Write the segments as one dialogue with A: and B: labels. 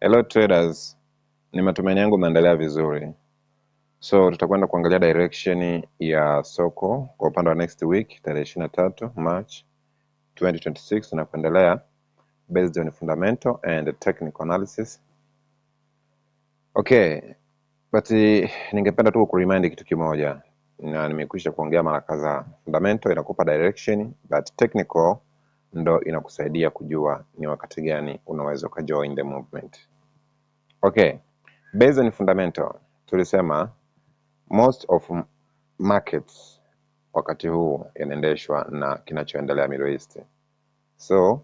A: Hello traders, ni matumaini yangu mnaendelea vizuri. So tutakwenda kuangalia direction ya soko kwa upande wa next week tarehe 23 March 2026 na kuendelea based on fundamental and technical analysis. Okay, but ningependa tu kuremind kitu kimoja, na nimekwisha kuongea mara kadhaa. Fundamental inakupa direction, but technical ndo inakusaidia kujua ni wakati gani unaweza ukajoin the movement. Okay, based on fundamental tulisema most of markets wakati huu yanaendeshwa na kinachoendelea Middle East. So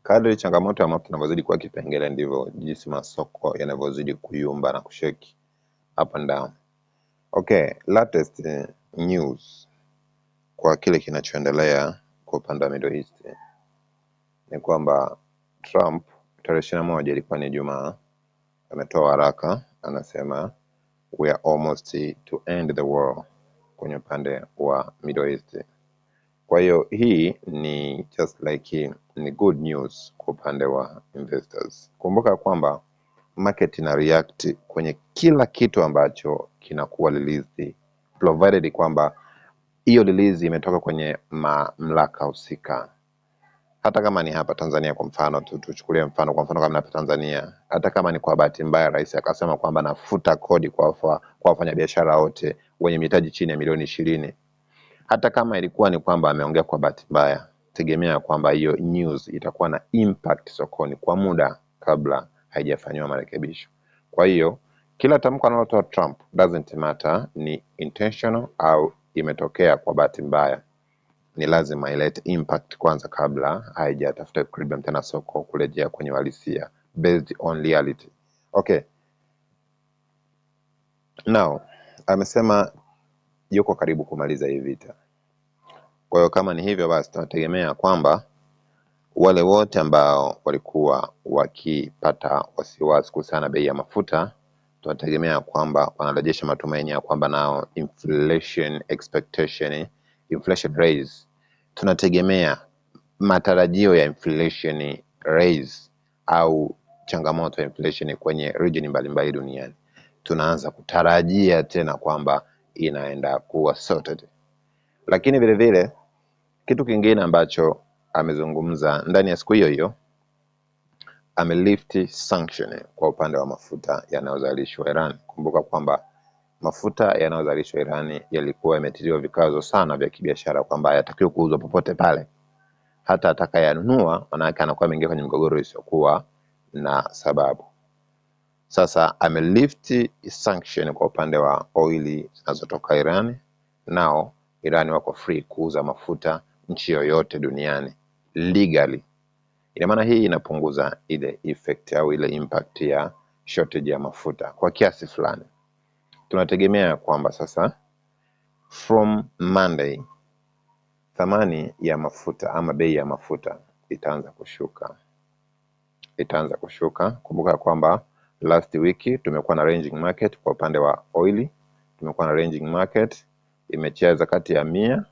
A: kadri changamoto ya mafuta inavyozidi kuwa kipengele, ndivyo jinsi masoko yanavyozidi kuyumba na kusheki up and down. Okay, latest news kwa kile kinachoendelea kwa upande wa Middle East ni kwamba Trump tarehe 21 ilikuwa ni Ijumaa, ametoa haraka, anasema we are almost to end the war kwenye upande wa Middle East. Kwa hiyo hii ni just like ni good news kwa upande wa investors. Kumbuka kwamba market ina react kwenye kila kitu ambacho kinakuwa released, provided kwamba hiyo release imetoka kwenye mamlaka husika. Hata kama ni hapa Tanzania kwa mfano, tuchukulie mfano kwa mfano kama hapa Tanzania, hata kama ni kwa bahati mbaya rais akasema kwamba nafuta kodi kwa wafanyabiashara wote wenye mitaji chini ya milioni 20. Hata kama ilikuwa ni kwamba ameongea kwa bahati mbaya, tegemea kwamba hiyo news itakuwa na impact sokoni kwa muda kabla haijafanywa marekebisho. Kwa hiyo kila tamko analotoa Trump, doesn't matter ni intentional au imetokea kwa bahati mbaya, ni lazima ilete impact kwanza kabla haijatafuta equilibrium tena soko kurejea kwenye uhalisia based on reality. Okay, now amesema yuko karibu kumaliza hii vita. Kwa hiyo kama ni hivyo, basi tunategemea kwamba wale wote ambao walikuwa wakipata wasiwasi kuhusiana na bei ya mafuta, tunategemea kwamba wanarejesha matumaini ya kwamba nao inflation expectation, inflation raise, tunategemea matarajio ya inflation raise au changamoto ya inflation kwenye region mbalimbali duniani, tunaanza kutarajia tena kwamba inaenda kuwa sorted. Lakini vile vile kitu kingine ambacho amezungumza ndani ya siku hiyo hiyo, amelift sanction kwa upande wa mafuta yanayozalishwa Iran. Kumbuka kwamba mafuta yanayozalishwa Iran yalikuwa yametiliwa vikazo sana vya kibiashara kwamba hayatakiwi kuuzwa popote pale, hata atakayanunua manake anakuwa ameingia kwenye mgogoro isiyokuwa na sababu. Sasa amelift sanction kwa upande wa oili zinazotoka Iran, nao Iran wako free kuuza mafuta nchi yoyote duniani legally. Ina maana hii inapunguza ile effect au ile impact ya shortage ya mafuta kwa kiasi fulani. Tunategemea kwamba sasa from Monday thamani ya mafuta ama bei ya mafuta itaanza kushuka. Kumbuka kwamba last week tumekuwa na ranging market kwa upande wa oili, tumekuwa na ranging market imecheza kati ya 100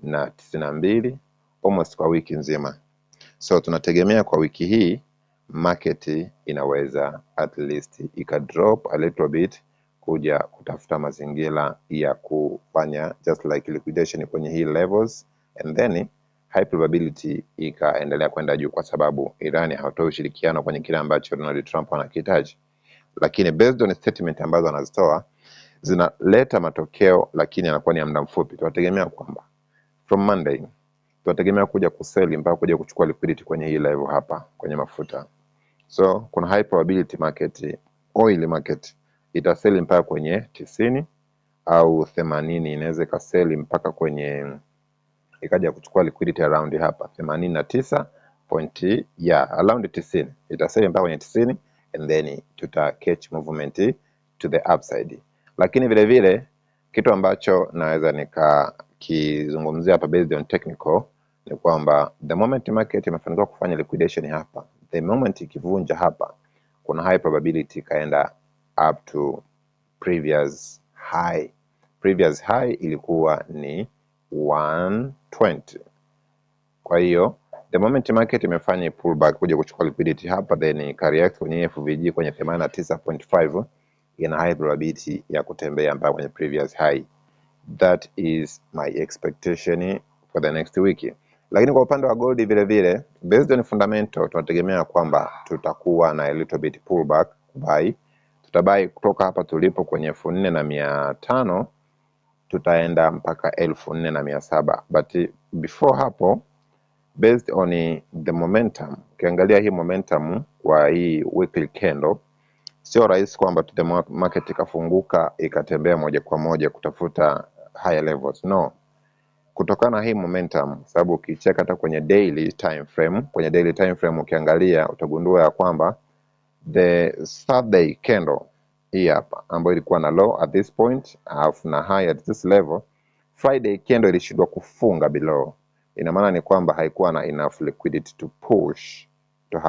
A: na 92 almost kwa wiki nzima. So tunategemea kwa wiki hii market inaweza at least drop a little bit kuja kutafuta mazingira ya kufanya just like liquidation kwenye hii levels, and then high probability ikaendelea kwenda juu kwa sababu Iran hawatoi ushirikiano kwenye kile ambacho Donald Trump anakihitaji. Lakini based on statement ambazo anazitoa zinaleta matokeo, lakini yanakuwa ni muda mfupi. Tunategemea kwamba from Monday tunategemea kuja kuseli mpaka kuja kuchukua liquidity kwenye hii level hapa kwenye mafuta. So kuna high probability market, oil market itaseli mpaka kwenye 90 au 80, inaweza ikaseli mpaka kwenye ikaja kuchukua liquidity around hapa 89 point around 90, itaseli mpaka kwenye 90 and then tuta catch movement to the upside. Lakini vile vile kitu ambacho naweza nikakizungumzia hapa based on technical ni kwamba the moment market imefanikiwa kufanya liquidation hapa, the moment ikivunja hapa, kuna high probability kaenda up to previous high. Previous high ilikuwa ni 120. Kwa hiyo The moment market imefanya pullback kuja kuchukua liquidity hapa, then ikareact kwenye FVG kwenye 89.5, ina high probability ya kutembea mpaka kwenye previous high. That is my expectation for the next week. Lakini kwa upande wa gold vile vile, based on fundamental, tunategemea kwamba tutakuwa na a little bit pullback buy. Tutabai kutoka hapa tulipo kwenye 4,500 tutaenda mpaka 4,700, but before hapo, based on the momentum, ukiangalia hii momentum kwa hii weekly candle, sio rahisi kwamba the market ikafunguka ikatembea moja kwa moja kutafuta higher levels. No, kutokana na hii momentum, sababu ukicheka hata kwenye daily time frame, ukiangalia utagundua ya kwamba the Saturday candle hii hapa ambayo ilikuwa na low at this point alafu na high at this level, Friday candle ilishindwa kufunga below. Ina maana ni kwamba haikuwa na enough liquidity to push to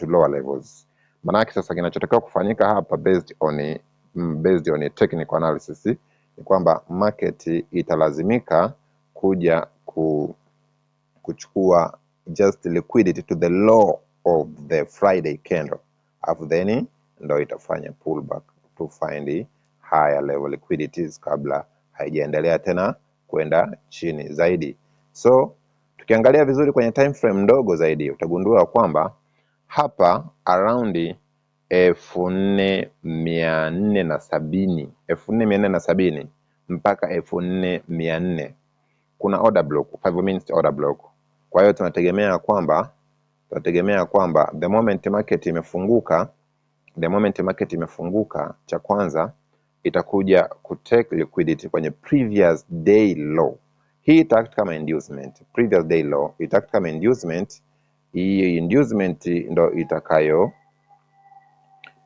A: lower levels. Maana sasa kinachotakiwa kufanyika hapa based on technical analysis ni kwamba market italazimika kuja kuchukua just liquidity to the low of the Friday candle, afu then ndo itafanya pullback to find higher level liquidities kabla haijaendelea tena kwenda chini zaidi. So tukiangalia vizuri kwenye time frame ndogo zaidi, utagundua kwamba hapa around 4,470 mpaka 4,400 kuna order block, 5 minutes order block. Kwa hiyo tunategemea kwamba the moment market imefunguka, cha kwanza itakuja kutake liquidity kwenye previous day low. Hii itact kama inducement, previous day low itact kama inducement. Hii inducement ndo itakayo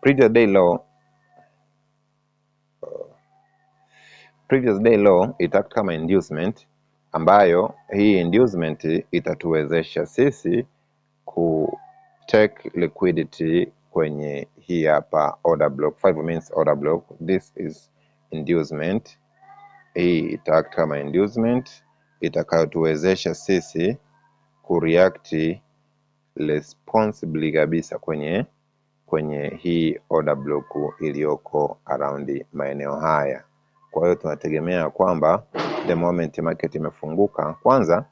A: previous day low itact kama inducement, ambayo hii inducement itatuwezesha sisi ku take liquidity kwenye hii hapa order block, 5 minutes order block. This is inducement. Hii itact kama inducement itakayotuwezesha sisi kureact responsibly kabisa kwenye hii order block iliyoko around maeneo haya. Kwa hiyo tunategemea kwamba the moment market imefunguka, kwanza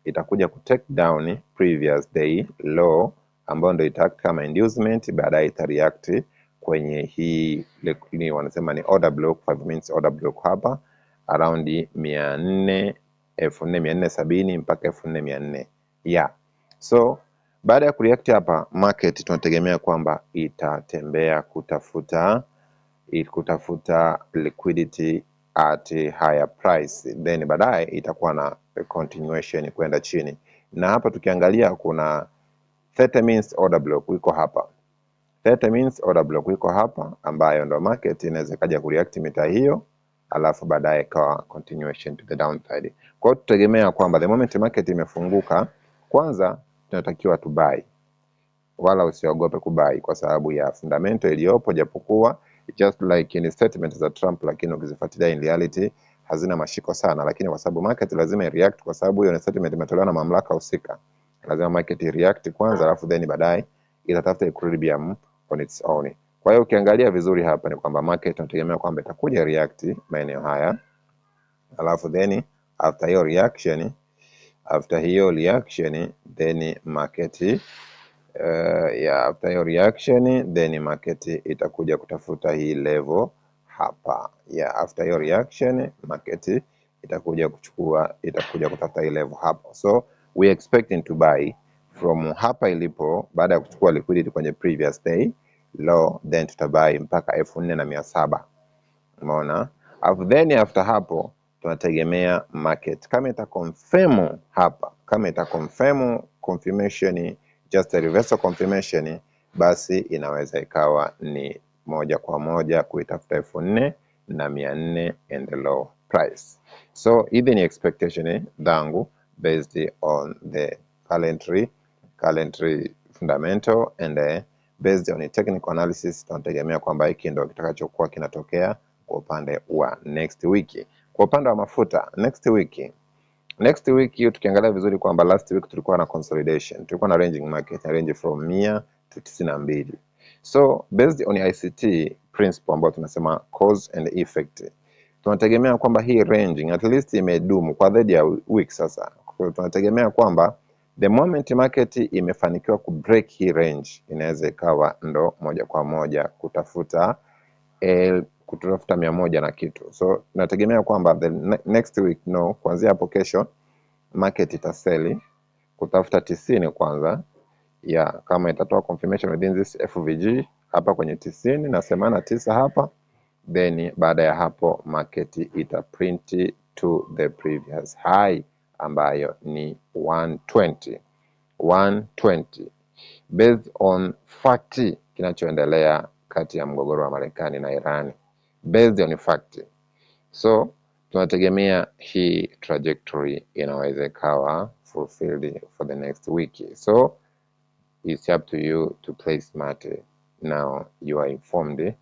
A: itakuja ku take down previous day low ambayo ndio itact kama inducement, baadaye itareact kwenye hii ni wanasema ni order block, 5 minutes order block hapa around 4,470 mpaka 4,400. Yeah. So baada ya kureact hapa, market tunategemea kwamba itatembea kutafuta liquidity at higher price, then baadaye itakuwa na continuation kwenda chini. Na hapa tukiangalia kuna 30 minutes order block iko hapa, 30 minutes order block iko hapa, ambayo ndo market inaweza kaja kureact mita hiyo, alafu baadaye kwa continuation to the downside. Kwa hiyo tutegemea kwamba the moment market imefunguka, kwanza tunatakiwa to buy, wala usiogope kubai kwa sababu ya fundamental iliyopo, japokuwa just like in statement za Trump, lakini ukizifuatilia in reality hazina mashiko sana, lakini kwa sababu market lazima react, kwa sababu hiyo statement imetolewa na mamlaka husika, lazima market react kwanza, alafu then baadaye itatafuta equilibrium on its own. Kwa hiyo ukiangalia vizuri hapa ni kwamba market tunategemea kwamba itakuja react maeneo haya, alafu then after hiyo reaction then market after your reaction then market itakuja kutafuta hii level hapa. After your reaction market itakuja kutafuta hii level hapa. So we expecting to buy from hapa ilipo, baada ya kuchukua liquidity kwenye previous day low, then tutabuy mpaka 4,700. Umeona? After hapo tunategemea market kama ita confirm hapa, kama ita confirmation just a reversal confirmation, basi inaweza ikawa ni moja kwa moja kuitafuta 4,400 and the low price. So hivi ni expectation zangu based on the currently fundamental and based on technical analysis. Tunategemea kwamba hiki ndio kitakachokuwa kinatokea kwa upande wa next week. Kwa upande wa mafuta next week Next week hiyo tukiangalia vizuri kwamba last week tulikuwa na consolidation, tulikuwa na ranging market, na range from 100 to 92. So based on ICT principle ambayo tunasema cause and effect, tunategemea kwamba hii ranging at least imedumu kwa zaidi ya week sasa. Kwa hiyo tunategemea kwamba the moment market imefanikiwa ku break hii range, inaweza ikawa ndo moja kwa moja kutafuta kutafuta 100 na kitu. So tunategemea kwamba the next week kuanzia hapo kesho market itaseli kutafuta 90 kwanza, kama itatoa confirmation within this FVG hapa kwenye 90 na 89 hapa, then baada ya hapo market itaprint to the previous high ambayo ni 120 based on fact kinachoendelea kati ya mgogoro wa Marekani na Irani, based on fact. So tunategemea hii trajectory inaweza ikawa fulfilled for the next week. So it's up to you to play smart. Now you are informed,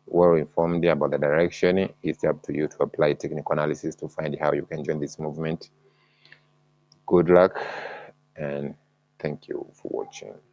A: well informed about the direction. It's up to you to apply technical analysis to find how you can join this movement. Good luck and thank you for watching.